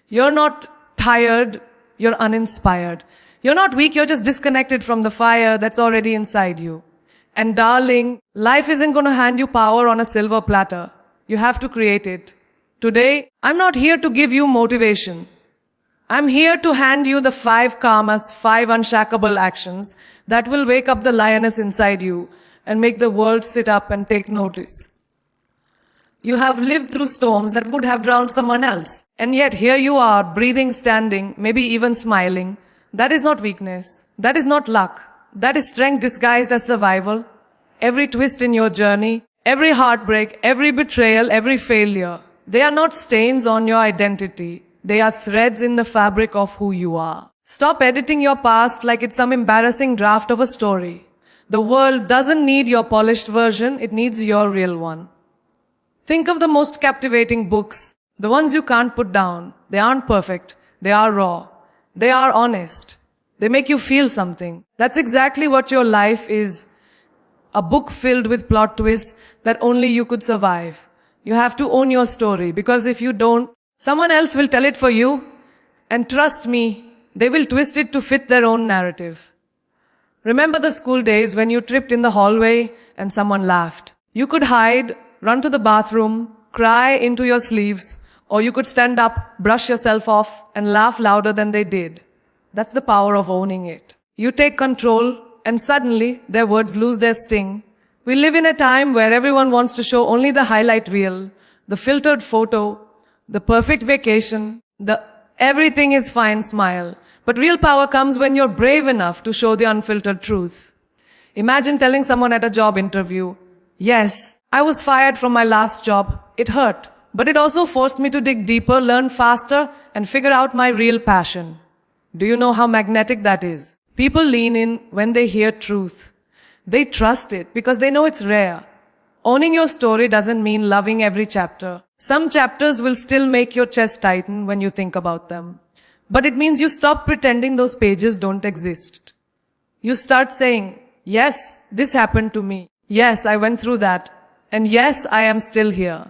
You're not tired, you're uninspired. You're not weak, you're just disconnected from the fire that's already inside you. And darling, life isn't going to hand you power on a silver platter. You have to create it. Today, I'm not here to give you motivation. I'm here to hand you the 5 karmas, 5 unshackable actions that will wake up the lioness inside you and make the world sit up and take notice. You have lived through storms that would have drowned someone else. And yet here you are, breathing, standing, maybe even smiling. That is not weakness. That is not luck. That is strength disguised as survival. Every twist in your journey, every heartbreak, every betrayal, every failure, they are not stains on your identity. They are threads in the fabric of who you are. Stop editing your past like it's some embarrassing draft of a story. The world doesn't need your polished version, it needs your real one. Think of the most captivating books, the ones you can't put down. They aren't perfect. They are raw. They are honest. They make you feel something. That's exactly what your life is. A book filled with plot twists that only you could survive. You have to own your story, because if you don't, someone else will tell it for you. And trust me, they will twist it to fit their own narrative. Remember the school days when you tripped in the hallway and someone laughed. You could hide, run to the bathroom, cry into your sleeves, or you could stand up, brush yourself off, and laugh louder than they did. That's the power of owning it. You take control, and suddenly their words lose their sting. We live in a time where everyone wants to show only the highlight reel, the filtered photo, the perfect vacation, the everything is fine smile. But real power comes when you're brave enough to show the unfiltered truth. Imagine telling someone at a job interview, "Yes, I was fired from my last job. It hurt, but it also forced me to dig deeper, learn faster, and figure out my real passion." Do you know how magnetic that is? People lean in when they hear truth. They trust it because they know it's rare. Owning your story doesn't mean loving every chapter. Some chapters will still make your chest tighten when you think about them. But it means you stop pretending those pages don't exist. You start saying, "Yes, this happened to me. Yes, I went through that. And yes, I am still here."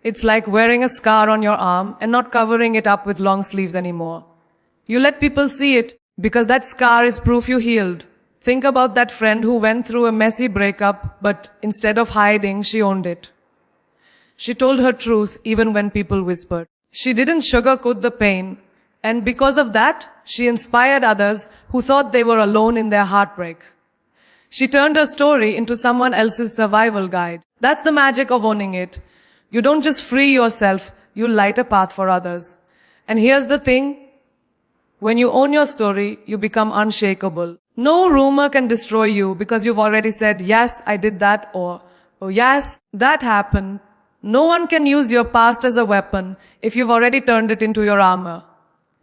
It's like wearing a scar on your arm and not covering it up with long sleeves anymore. You let people see it because that scar is proof you healed. Think about that friend who went through a messy breakup, but instead of hiding, she owned it. She told her truth even when people whispered. She didn't sugarcoat the pain, and because of that, she inspired others who thought they were alone in their heartbreak. She turned her story into someone else's survival guide. That's the magic of owning it. You don't just free yourself, you light a path for others. And here's the thing. When you own your story, you become unshakable. No rumor can destroy you because you've already said, "Yes, I did that," or "Oh yes, that happened." No one can use your past as a weapon if you've already turned it into your armor.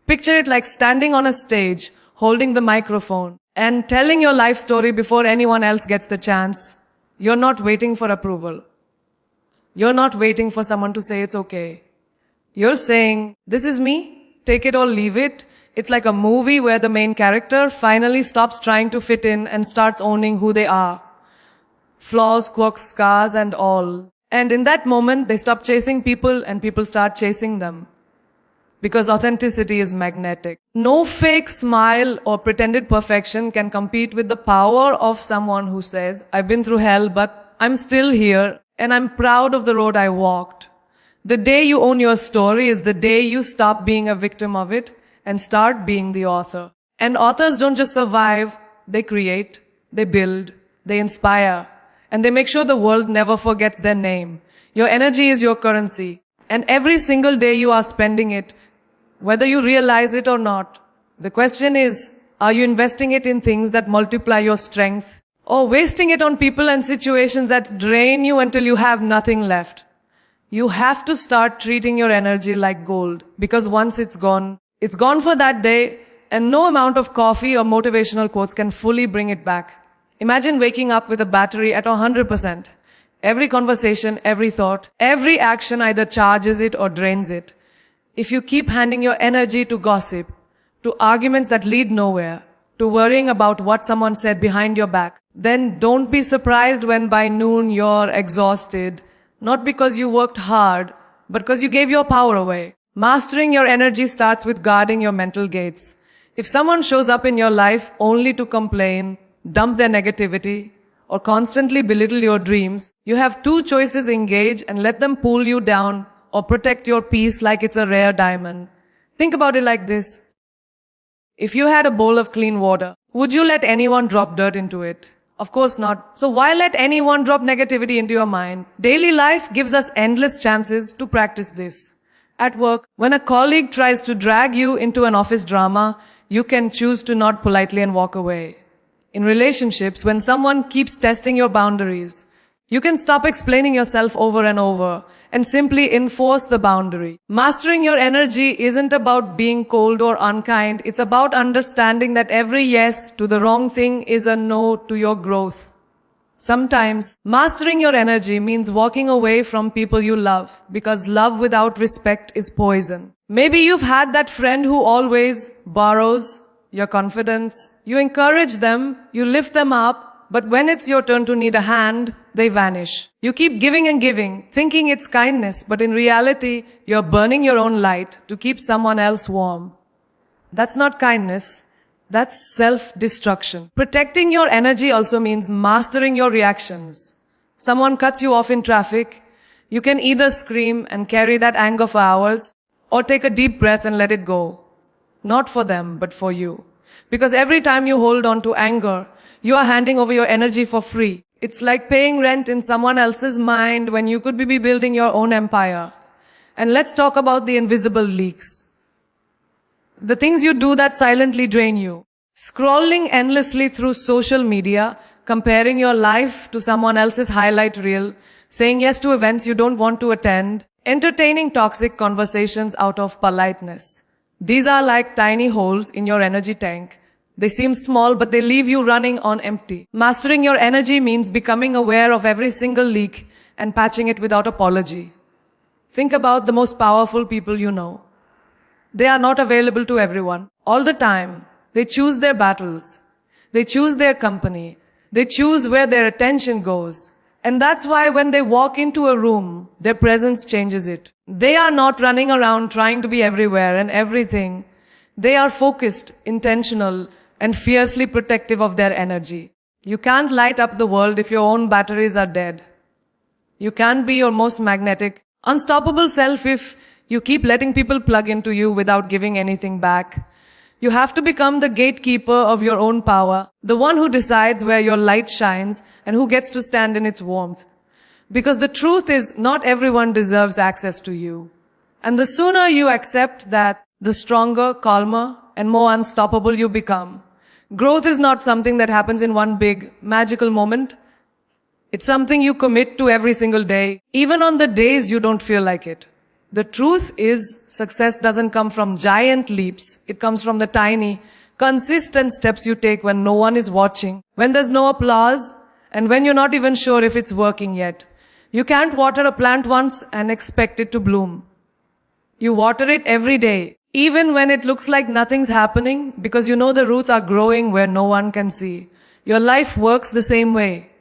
Picture it like standing on a stage, holding the microphone, and telling your life story before anyone else gets the chance. You're not waiting for approval. You're not waiting for someone to say it's okay. You're saying, "This is me, take it or leave it." It's like a movie where the main character finally stops trying to fit in and starts owning who they are. Flaws, quirks, scars, and all. And in that moment, they stop chasing people and people start chasing them. Because authenticity is magnetic. No fake smile or pretended perfection can compete with the power of someone who says, "I've been through hell, but I'm still here, and I'm proud of the road I walked." The day you own your story is the day you stop being a victim of it and start being the author. And authors don't just survive, they create, they build, they inspire, and they make sure the world never forgets their name. Your energy is your currency, and every single day you are spending it, whether you realize it or not. The question is, are you investing it in things that multiply your strength, or wasting it on people and situations that drain you until you have nothing left? You have to start treating your energy like gold, because once it's gone for that day, and no amount of coffee or motivational quotes can fully bring it back. Imagine waking up with a battery at 100%. Every conversation, every thought, every action either charges it or drains it. If you keep handing your energy to gossip, to arguments that lead nowhere, to worrying about what someone said behind your back, then don't be surprised when by noon you're exhausted, not because you worked hard, but because you gave your power away. Mastering your energy starts with guarding your mental gates. If someone shows up in your life only to complain, dump their negativity, or constantly belittle your dreams, you have two choices: engage and let them pull you down, or protect your peace like it's a rare diamond. Think about it like this. If you had a bowl of clean water, would you let anyone drop dirt into it? Of course not. So why let anyone drop negativity into your mind? Daily life gives us endless chances to practice this. At work, when a colleague tries to drag you into an office drama, you can choose to nod politely and walk away. In relationships, when someone keeps testing your boundaries, you can stop explaining yourself over and over and simply enforce the boundary. Mastering your energy isn't about being cold or unkind. It's about understanding that every yes to the wrong thing is a no to your growth. Sometimes, mastering your energy means walking away from people you love, because love without respect is poison. Maybe you've had that friend who always borrows your confidence. You encourage them, you lift them up, but when it's your turn to need a hand, they vanish. You keep giving and giving, thinking it's kindness, but in reality, you're burning your own light to keep someone else warm. That's not kindness. That's self-destruction. Protecting your energy also means mastering your reactions. Someone cuts you off in traffic, you can either scream and carry that anger for hours, or take a deep breath and let it go. Not for them, but for you. Because every time you hold on to anger, you are handing over your energy for free. It's like paying rent in someone else's mind when you could be building your own empire. And let's talk about the invisible leaks. The things you do that silently drain you. Scrolling endlessly through social media, comparing your life to someone else's highlight reel, saying yes to events you don't want to attend, entertaining toxic conversations out of politeness. These are like tiny holes in your energy tank. They seem small, but they leave you running on empty. Mastering your energy means becoming aware of every single leak and patching it without apology. Think about the most powerful people you know. They are not available to everyone all the time. They choose their battles. They choose their company. They choose where their attention goes. And that's why when they walk into a room, their presence changes it. They are not running around trying to be everywhere and everything. They are focused, intentional, and fiercely protective of their energy. You can't light up the world if your own batteries are dead. You can't be your most magnetic, unstoppable self if you keep letting people plug into you without giving anything back. You have to become the gatekeeper of your own power, the one who decides where your light shines and who gets to stand in its warmth. Because the truth is, not everyone deserves access to you. And the sooner you accept that, the stronger, calmer, and more unstoppable you become. Growth is not something that happens in one big, magical moment. It's something you commit to every single day, even on the days you don't feel like it. The truth is, success doesn't come from giant leaps. It comes from the tiny, consistent steps you take when no one is watching, when there's no applause, and when you're not even sure if it's working yet. You can't water a plant once and expect it to bloom. You water it every day, even when it looks like nothing's happening, because you know the roots are growing where no one can see. Your life works the same way.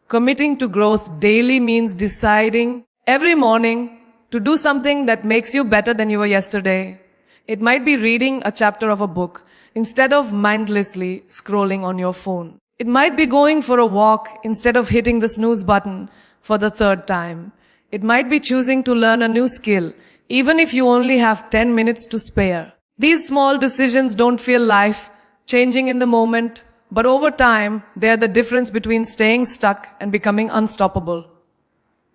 Committing to growth daily means deciding every morning to do something that makes you better than you were yesterday. It might be reading a chapter of a book instead of mindlessly scrolling on your phone. It might be going for a walk instead of hitting the snooze button for the third time. It might be choosing to learn a new skill, even if you only have 10 minutes to spare. These small decisions don't feel life-changing in the moment, but over time, they are the difference between staying stuck and becoming unstoppable.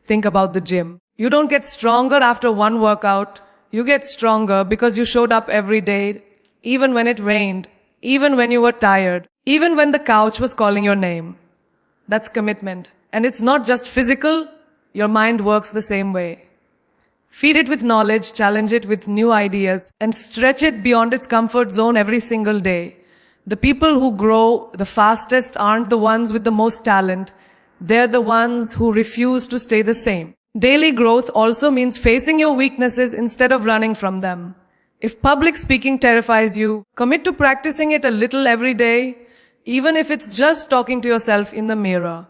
Think about the gym. You don't get stronger after one workout. You get stronger because you showed up every day, even when it rained, even when you were tired, even when the couch was calling your name. That's commitment. And it's not just physical. Your mind works the same way. Feed it with knowledge, challenge it with new ideas, and stretch it beyond its comfort zone every single day. The people who grow the fastest aren't the ones with the most talent. They're the ones who refuse to stay the same. Daily growth also means facing your weaknesses instead of running from them. If public speaking terrifies you, commit to practicing it a little every day, even if it's just talking to yourself in the mirror.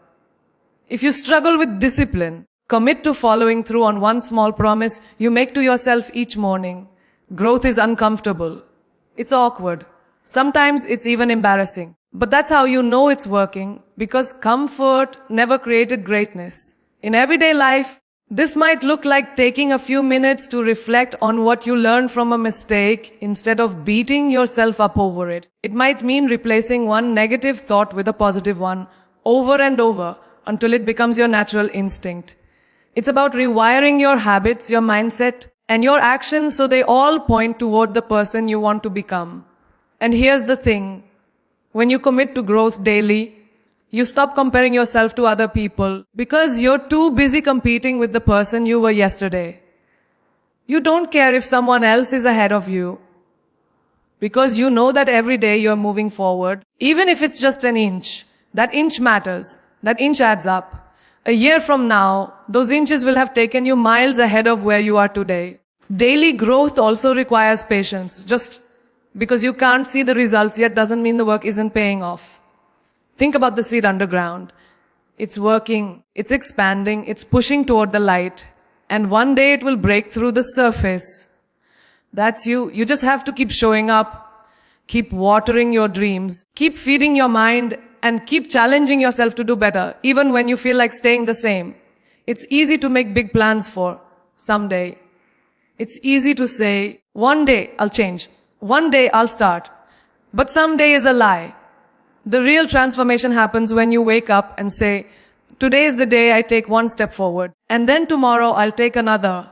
If you struggle with discipline, commit to following through on one small promise you make to yourself each morning. Growth is uncomfortable. It's awkward. Sometimes it's even embarrassing. But that's how you know it's working, because comfort never created greatness. In everyday life, this might look like taking a few minutes to reflect on what you learned from a mistake instead of beating yourself up over it. It might mean replacing one negative thought with a positive one over and over until it becomes your natural instinct. It's about rewiring your habits, your mindset, and your actions so they all point toward the person you want to become. And here's the thing. When you commit to growth daily, you stop comparing yourself to other people because you're too busy competing with the person you were yesterday. You don't care if someone else is ahead of you because you know that every day you're moving forward, even if it's just an inch. That inch matters. That inch adds up. A year from now, those inches will have taken you miles ahead of where you are today. Daily growth also requires patience. Just because you can't see the results yet doesn't mean the work isn't paying off. Think about the seed underground. It's working, it's expanding, it's pushing toward the light. And one day it will break through the surface. That's you. You just have to keep showing up, keep watering your dreams, keep feeding your mind, and keep challenging yourself to do better, even when you feel like staying the same. It's easy to make big plans for someday. It's easy to say, one day I'll change. One day I'll start. But someday is a lie. The real transformation happens when you wake up and say, today is the day I take one step forward. And then tomorrow I'll take another.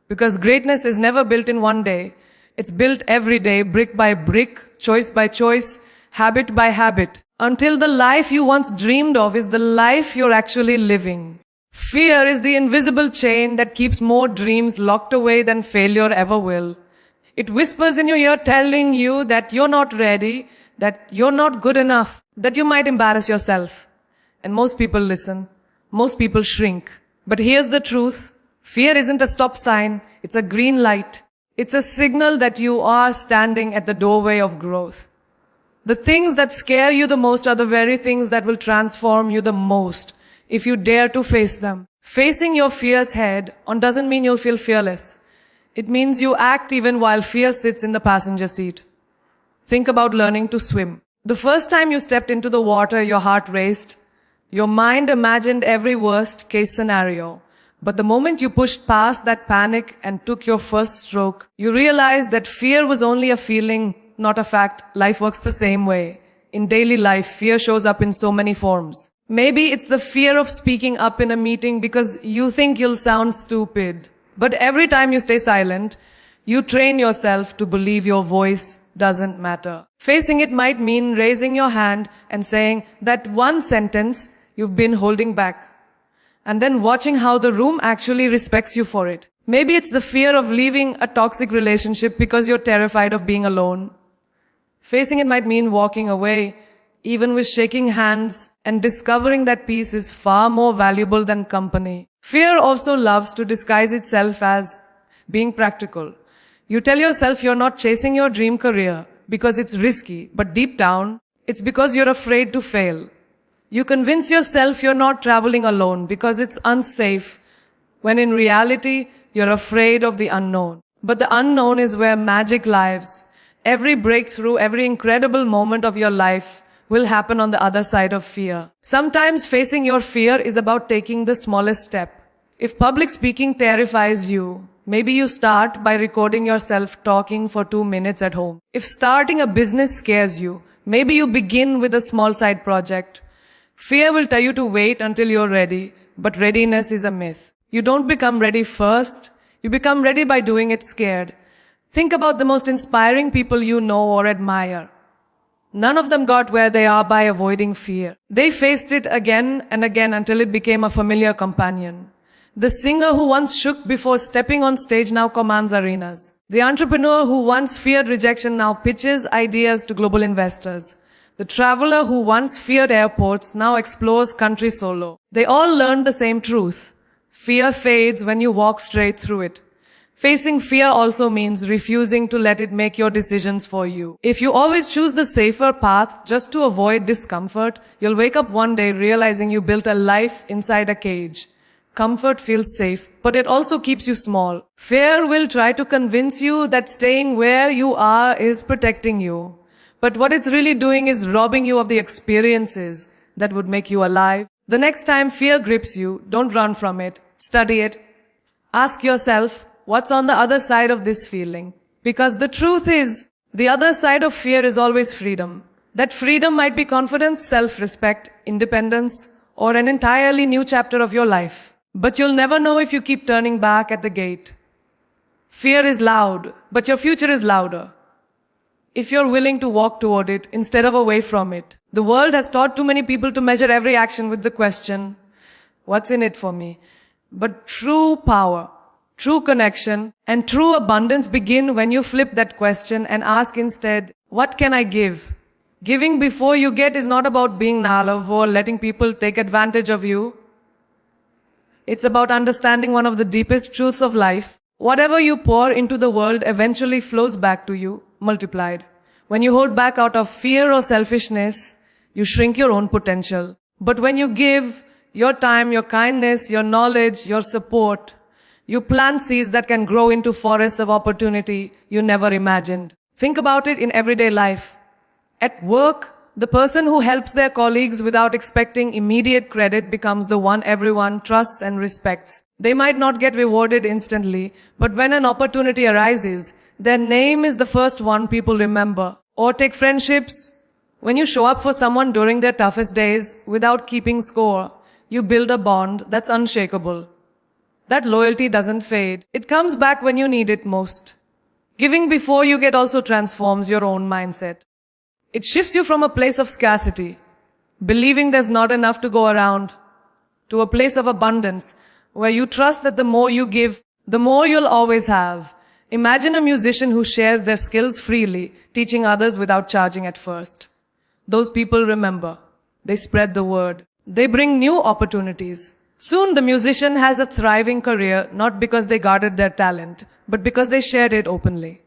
Because greatness is never built in one day. It's built every day, brick by brick, choice by choice, habit by habit. Until the life you once dreamed of is the life you're actually living. Fear is the invisible chain that keeps more dreams locked away than failure ever will. It whispers in your ear telling you that you're not ready, that you're not good enough, that you might embarrass yourself. And most people listen. Most people shrink. But here's the truth. Fear isn't a stop sign. It's a green light. It's a signal that you are standing at the doorway of growth. The things that scare you the most are the very things that will transform you the most if you dare to face them. Facing your fears head on doesn't mean you'll feel fearless. It means you act even while fear sits in the passenger seat. Think about learning to swim. The first time you stepped into the water, your heart raced. Your mind imagined every worst case scenario. But the moment you pushed past that panic and took your first stroke, you realized that fear was only a feeling, not a fact. Life works the same way. In daily life, fear shows up in so many forms. Maybe it's the fear of speaking up in a meeting because you think you'll sound stupid. But every time you stay silent, you train yourself to believe your voice doesn't matter. Facing it might mean raising your hand and saying that one sentence you've been holding back. And then watching how the room actually respects you for it. Maybe it's the fear of leaving a toxic relationship because you're terrified of being alone. Facing it might mean walking away, even with shaking hands, and discovering that peace is far more valuable than company. Fear also loves to disguise itself as being practical. You tell yourself you're not chasing your dream career because it's risky, but deep down, it's because you're afraid to fail. You convince yourself you're not traveling alone because it's unsafe, when in reality, you're afraid of the unknown. But the unknown is where magic lives. Every breakthrough, every incredible moment of your life will happen on the other side of fear. Sometimes facing your fear is about taking the smallest step. If public speaking terrifies you, maybe you start by recording yourself talking for 2 minutes at home. If starting a business scares you, maybe you begin with a small side project. Fear will tell you to wait until you're ready, but readiness is a myth. You don't become ready first, you become ready by doing it scared. Think about the most inspiring people you know or admire. None of them got where they are by avoiding fear. They faced it again and again until it became a familiar companion. The singer who once shook before stepping on stage now commands arenas. The entrepreneur who once feared rejection now pitches ideas to global investors. The traveler who once feared airports now explores country solo. They all learned the same truth. Fear fades when you walk straight through it. Facing fear also means refusing to let it make your decisions for you. If you always choose the safer path just to avoid discomfort, you'll wake up one day realizing you built a life inside a cage. Comfort feels safe, but it also keeps you small. Fear will try to convince you that staying where you are is protecting you. But what it's really doing is robbing you of the experiences that would make you alive. The next time fear grips you, don't run from it. Study it. Ask yourself, what's on the other side of this feeling? Because the truth is, the other side of fear is always freedom. That freedom might be confidence, self-respect, independence, or an entirely new chapter of your life. But you'll never know if you keep turning back at the gate. Fear is loud, but your future is louder. If you're willing to walk toward it instead of away from it. The world has taught too many people to measure every action with the question, what's in it for me? But true power, true connection, and true abundance begin when you flip that question and ask instead, what can I give? Giving before you get is not about being naive or letting people take advantage of you. It's about understanding one of the deepest truths of life. Whatever you pour into the world eventually flows back to you, multiplied. When you hold back out of fear or selfishness, you shrink your own potential. But when you give your time, your kindness, your knowledge, your support, you plant seeds that can grow into forests of opportunity you never imagined. Think about it in everyday life. At work, the person who helps their colleagues without expecting immediate credit becomes the one everyone trusts and respects. They might not get rewarded instantly, but when an opportunity arises, their name is the first one people remember. Or take friendships. When you show up for someone during their toughest days without keeping score, you build a bond that's unshakable. That loyalty doesn't fade. It comes back when you need it most. Giving before you get also transforms your own mindset. It shifts you from a place of scarcity, believing there's not enough to go around, to a place of abundance, where you trust that the more you give, the more you'll always have. Imagine a musician who shares their skills freely, teaching others without charging at first. Those people remember. They spread the word. They bring new opportunities. Soon the musician has a thriving career, not because they guarded their talent, but because they shared it openly.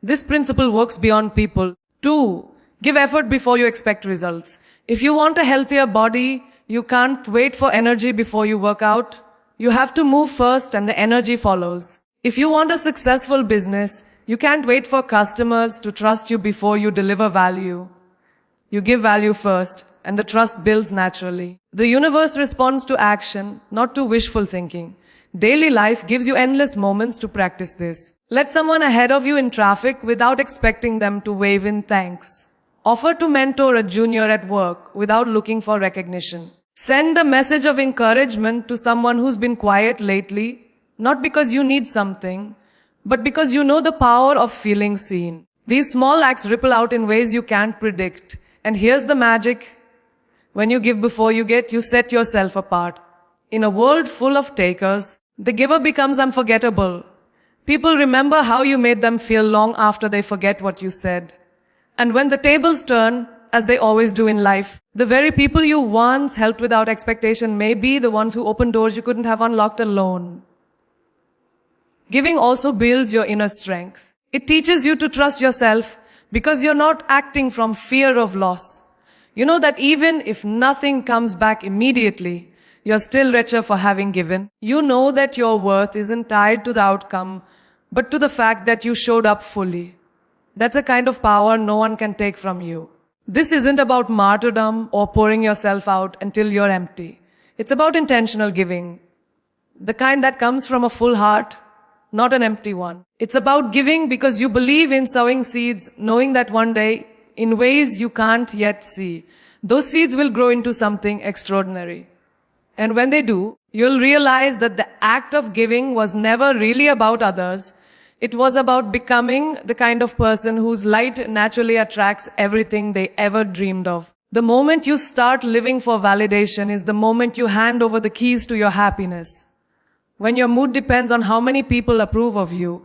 This principle works beyond people. 2. Give effort before you expect results. If you want a healthier body, you can't wait for energy before you work out. You have to move first and the energy follows. If you want a successful business, you can't wait for customers to trust you before you deliver value. You give value first, and the trust builds naturally. The universe responds to action, not to wishful thinking. Daily life gives you endless moments to practice this. Let someone ahead of you in traffic without expecting them to wave in thanks. Offer to mentor a junior at work without looking for recognition. Send a message of encouragement to someone who's been quiet lately, not because you need something, but because you know the power of feeling seen. These small acts ripple out in ways you can't predict. And here's the magic. When you give before you get, you set yourself apart. In a world full of takers, the giver becomes unforgettable. People remember how you made them feel long after they forget what you said. And when the tables turn, as they always do in life, the very people you once helped without expectation may be the ones who open doors you couldn't have unlocked alone. Giving also builds your inner strength. It teaches you to trust yourself because you're not acting from fear of loss. You know that even if nothing comes back immediately, you're still richer for having given. You know that your worth isn't tied to the outcome, but to the fact that you showed up fully. That's a kind of power no one can take from you. This isn't about martyrdom or pouring yourself out until you're empty. It's about intentional giving. The kind that comes from a full heart, not an empty one. It's about giving because you believe in sowing seeds, knowing that one day, in ways you can't yet see, those seeds will grow into something extraordinary. And when they do, you'll realize that the act of giving was never really about others. It was about becoming the kind of person whose light naturally attracts everything they ever dreamed of. The moment you start living for validation is the moment you hand over the keys to your happiness. When your mood depends on how many people approve of you,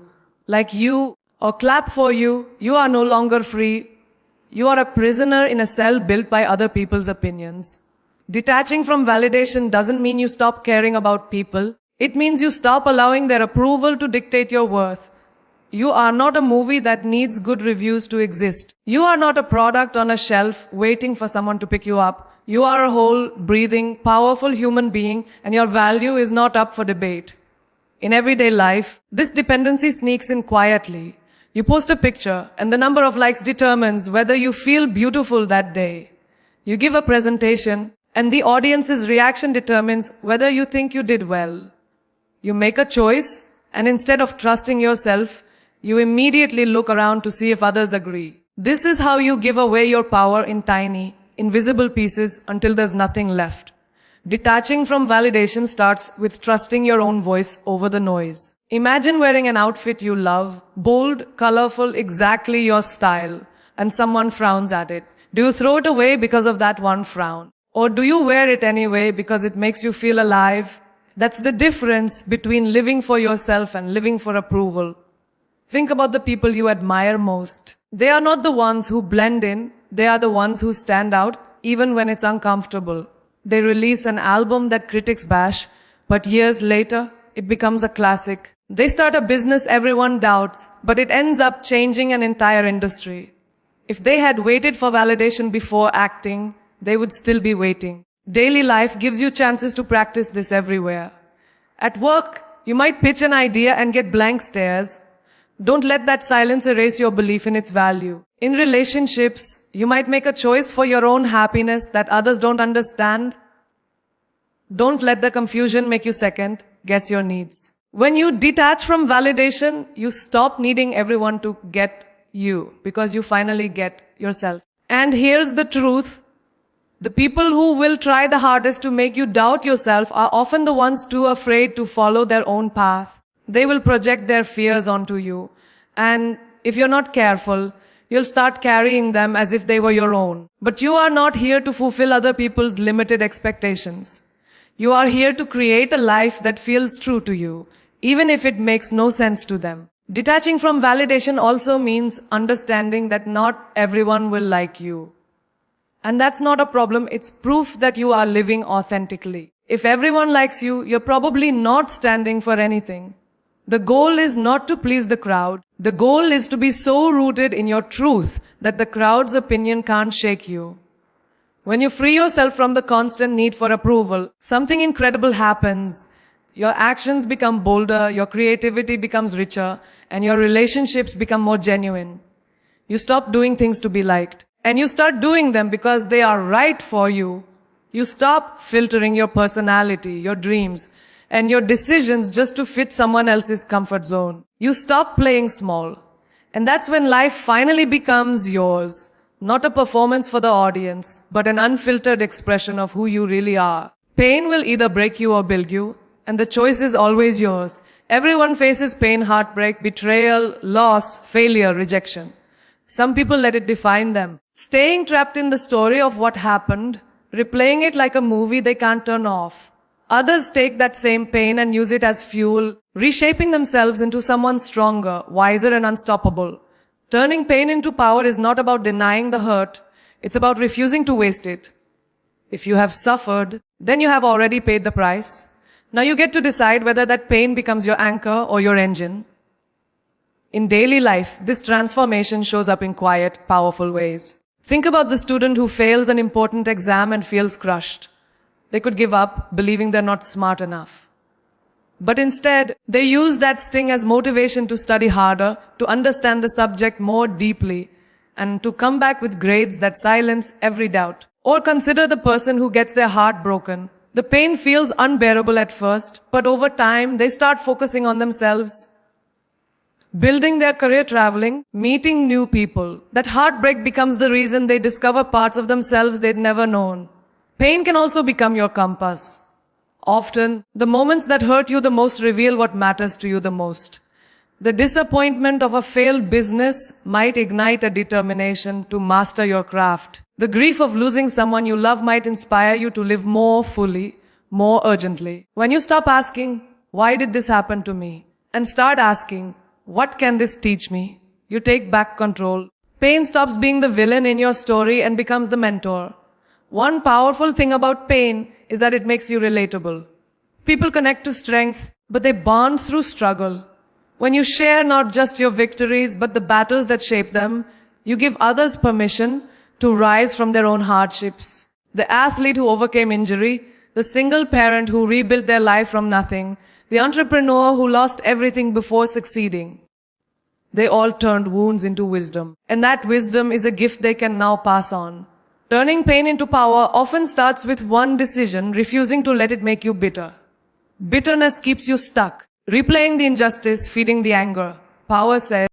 like you, or clap for you, you are no longer free. You are a prisoner in a cell built by other people's opinions. Detaching from validation doesn't mean you stop caring about people. It means you stop allowing their approval to dictate your worth. You are not a movie that needs good reviews to exist. You are not a product on a shelf waiting for someone to pick you up. You are a whole, breathing, powerful human being, and your value is not up for debate. In everyday life, this dependency sneaks in quietly. You post a picture, and the number of likes determines whether you feel beautiful that day. You give a presentation, and the audience's reaction determines whether you think you did well. You make a choice, and instead of trusting yourself, you immediately look around to see if others agree. This is how you give away your power in tiny, invisible pieces until there's nothing left. Detaching from validation starts with trusting your own voice over the noise. Imagine wearing an outfit you love, bold, colorful, exactly your style, and someone frowns at it. Do you throw it away because of that one frown? Or do you wear it anyway because it makes you feel alive? That's the difference between living for yourself and living for approval. Think about the people you admire most. They are not the ones who blend in, they are the ones who stand out even when it's uncomfortable. They release an album that critics bash, but years later, it becomes a classic. They start a business everyone doubts, but it ends up changing an entire industry. If they had waited for validation before acting, they would still be waiting. Daily life gives you chances to practice this everywhere. At work, you might pitch an idea and get blank stares. Don't let that silence erase your belief in its value. In relationships, you might make a choice for your own happiness that others don't understand. Don't let the confusion make you second guess your needs. When you detach from validation, you stop needing everyone to get you because you finally get yourself. And here's the truth. The people who will try the hardest to make you doubt yourself are often the ones too afraid to follow their own path. They will project their fears onto you. And if you're not careful, you'll start carrying them as if they were your own. But you are not here to fulfill other people's limited expectations. You are here to create a life that feels true to you, even if it makes no sense to them. Detaching from validation also means understanding that not everyone will like you. And that's not a problem, it's proof that you are living authentically. If everyone likes you, you're probably not standing for anything. The goal is not to please the crowd. The goal is to be so rooted in your truth that the crowd's opinion can't shake you. When you free yourself from the constant need for approval, something incredible happens. Your actions become bolder, your creativity becomes richer, and your relationships become more genuine. You stop doing things to be liked, and you start doing them because they are right for you. You stop filtering your personality, your dreams, and your decisions just to fit someone else's comfort zone. You stop playing small. And that's when life finally becomes yours. Not a performance for the audience, but an unfiltered expression of who you really are. Pain will either break you or build you, and the choice is always yours. Everyone faces pain, heartbreak, betrayal, loss, failure, rejection. Some people let it define them, staying trapped in the story of what happened, replaying it like a movie they can't turn off. Others take that same pain and use it as fuel, reshaping themselves into someone stronger, wiser, and unstoppable. Turning pain into power is not about denying the hurt, it's about refusing to waste it. If you have suffered, then you have already paid the price. Now you get to decide whether that pain becomes your anchor or your engine. In daily life, this transformation shows up in quiet, powerful ways. Think about the student who fails an important exam and feels crushed. They could give up, believing they're not smart enough. But instead, they use that sting as motivation to study harder, to understand the subject more deeply, and to come back with grades that silence every doubt. Or consider the person who gets their heart broken. The pain feels unbearable at first, but over time, they start focusing on themselves, building their career, traveling, meeting new people. That heartbreak becomes the reason they discover parts of themselves they'd never known. Pain can also become your compass. Often, the moments that hurt you the most reveal what matters to you the most. The disappointment of a failed business might ignite a determination to master your craft. The grief of losing someone you love might inspire you to live more fully, more urgently. When you stop asking, why did this happen to me? And start asking, what can this teach me? You take back control. Pain stops being the villain in your story and becomes the mentor. One powerful thing about pain is that it makes you relatable. People connect to strength, but they bond through struggle. When you share not just your victories, but the battles that shape them, you give others permission to rise from their own hardships. The athlete who overcame injury, the single parent who rebuilt their life from nothing, the entrepreneur who lost everything before succeeding. They all turned wounds into wisdom. And that wisdom is a gift they can now pass on. Turning pain into power often starts with one decision, refusing to let it make you bitter. Bitterness keeps you stuck, replaying the injustice, feeding the anger. Power says,